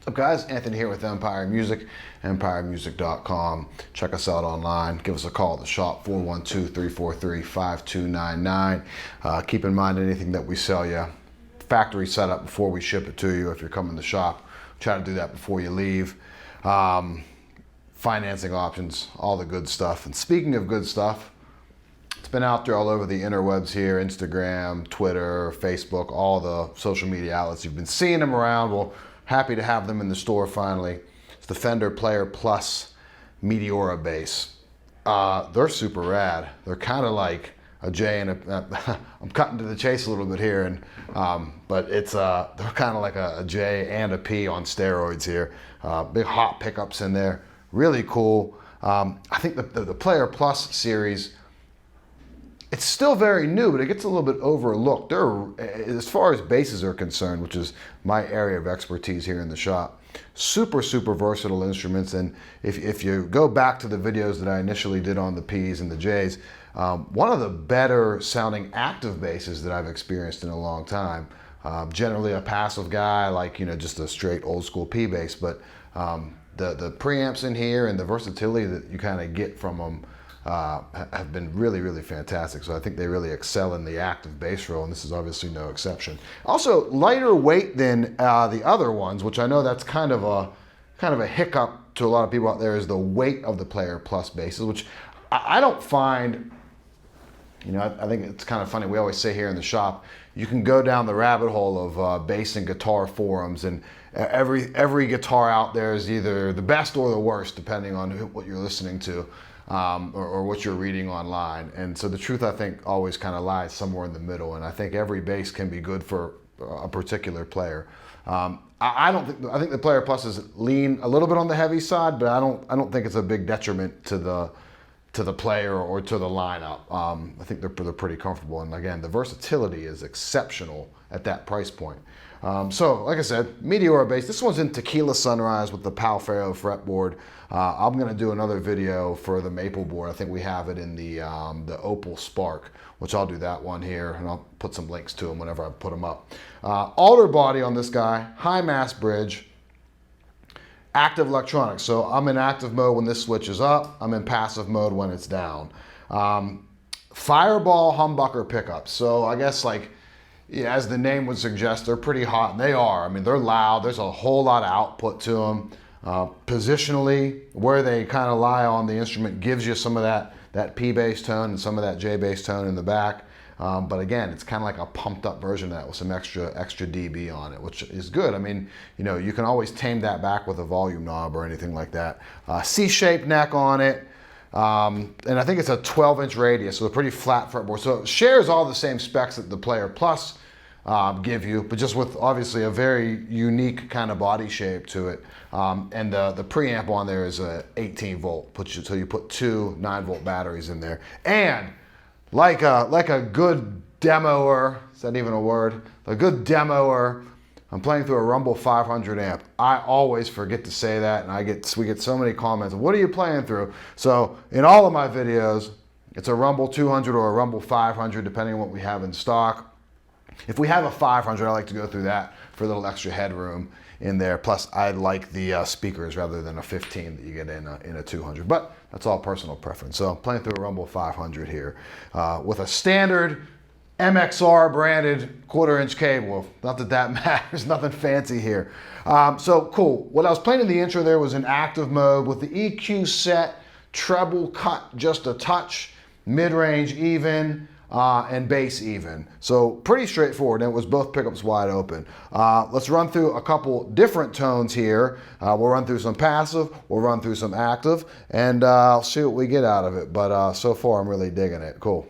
What's up, guys? Anthony here with Empire Music, empiremusic.com. Check us out online. Give us a call at the shop, 412-343-5299. Keep in mind, anything that we sell you, factory setup before we ship it to you. If you're coming to the shop, try to do that before you leave. Financing options, all the good stuff. And speaking of good stuff, it's been out there all over the interwebs here, Instagram, Twitter, Facebook, all the social media outlets. You've been seeing them around. Well, happy to have them in the store finally. It's the Fender Player Plus Meteora bass. They're super rad. They're kind of like a J and a, I'm cutting to the chase a little bit here, and but it's they're kind of like a J and a P on steroids here. Big hot pickups in there, really cool. I think the Player Plus series, it's still very new, but it gets a little bit overlooked. They're, as far as basses are concerned, which is my area of expertise here in the shop, super versatile instruments. And if you go back to the videos that I initially did on the Ps and the Js, one of the better sounding active basses that I've experienced in a long time. Generally a passive guy, like, you know, just a straight old school P bass, but the preamps in here and the versatility that you kind of get from them have been really fantastic. So I think they really excel in the active bass role, and this is obviously no exception. Also lighter weight than the other ones, which I know that's kind of a hiccup to a lot of people out there, is the weight of the Player Plus basses, which I don't find. You know, I think it's kind of funny. We always say here in the shop, you can go down the rabbit hole of bass and guitar forums, and every guitar out there is either the best or the worst, depending on what you're listening to. Or what you're reading online. And so the truth, I think, always kind of lies somewhere in the middle, and I think every bass can be good for a particular player. I think the Player Plus is lean a little bit on the heavy side, but I don't think it's a big detriment to the player or to the lineup. I think they're pretty comfortable, and again, the versatility is exceptional at that price point. So, like I said, Meteora bass. This one's in Tequila Sunrise with the Ferro fretboard. I'm going to do another video for the maple board. I think we have it in the Opal Spark, which I'll do that one here, and I'll put some links to them whenever I put them up. Alder body on this guy, high mass bridge, active electronics. So I'm in active mode when this switches up. I'm in passive mode when it's down. Fireball humbucker pickups. So I guess, like, yeah, as the name would suggest, they're pretty hot, and they are. I mean, they're loud. There's a whole lot of output to them. Positionally, where they kind of lie on the instrument gives you some of that P bass tone and some of that J bass tone in the back. But again, it's kind of like a pumped up version of that with some extra dB on it, which is good. I mean, you know, you can always tame that back with a volume knob or anything like that. C-shaped neck on it. And I think it's a 12-inch radius, so a pretty flat fretboard. So it shares all the same specs that the Player Plus give you, but just with obviously a very unique kind of body shape to it. And the preamp on there is a 18 volt, so you put two 9-volt batteries in there. And like a good demoer, is that even a word? A good demoer, I'm playing through a Rumble 500 amp. I always forget to say that, and we get so many comments. What are you playing through? So in all of my videos, it's a Rumble 200 or a Rumble 500, depending on what we have in stock. If we have a 500, I like to go through that for a little extra headroom in there. Plus, I like the speakers rather than a 15 that you get in a 200. But that's all personal preference. So I'm playing through a Rumble 500 here with a standard MXR branded 1/4-inch cable. Not that that matters, nothing fancy here. So cool. What I was playing in the intro there was in active mode with the EQ set, treble cut just a touch, mid-range even, and bass even. So pretty straightforward, and it was both pickups wide open. Let's run through a couple different tones here. We'll run through some passive, we'll run through some active, and I'll see what we get out of it. But so far I'm really digging it. Cool.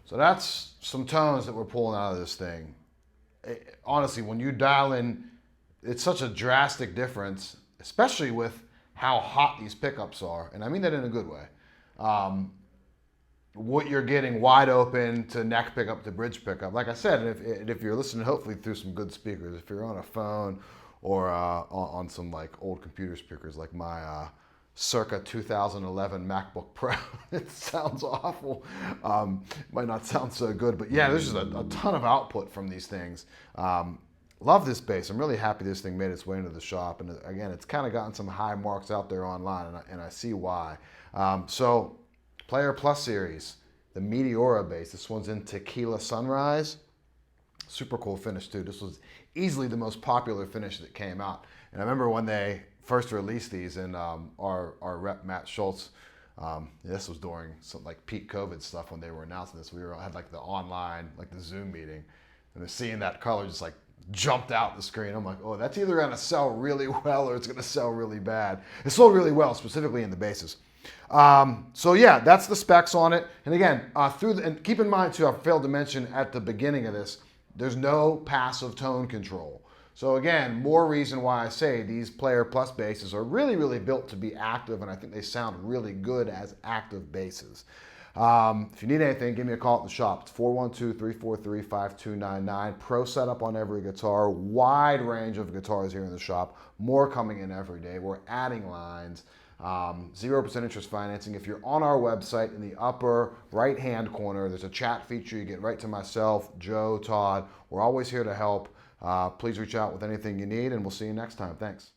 So that's some tones that we're pulling out of this thing. Honestly, when you dial in, it's such a drastic difference, especially with how hot these pickups are. And I mean that in a good way. What you're getting wide open to neck pickup to bridge pickup. Like I said, if you're listening, hopefully through some good speakers, if you're on a phone or on some like old computer speakers like my circa 2011 MacBook Pro. It sounds awful. Might not sound so good, but yeah, there's just a ton of output from these things. Love this bass. I'm really happy this thing made its way into the shop. And again, it's kind of gotten some high marks out there online, and I see why. So Player Plus series, the Meteora bass. This one's in Tequila Sunrise. Super cool finish too. This was easily the most popular finish that came out. And I remember when they first released these, and our rep Matt Schultz, this was during some like peak COVID stuff when they were announcing this. We had like the online, like the Zoom meeting, and then seeing that color just like jumped out the screen. I'm like, oh, that's either gonna sell really well or it's gonna sell really bad. It sold really well, specifically in the basses. So yeah, that's the specs on it. And again, and keep in mind too, I failed to mention at the beginning of this, there's no passive tone control. So again, more reason why I say these Player Plus basses are really, really built to be active, and I think they sound really good as active basses. If you need anything, give me a call at the shop. It's 412-343-5299. Pro setup on every guitar. Wide range of guitars here in the shop. More coming in every day. We're adding lines. 0% interest financing. If you're on our website, in the upper right-hand corner, there's a chat feature. You get right to myself, Joe, Todd. We're always here to help. Please reach out with anything you need, and we'll see you next time. Thanks.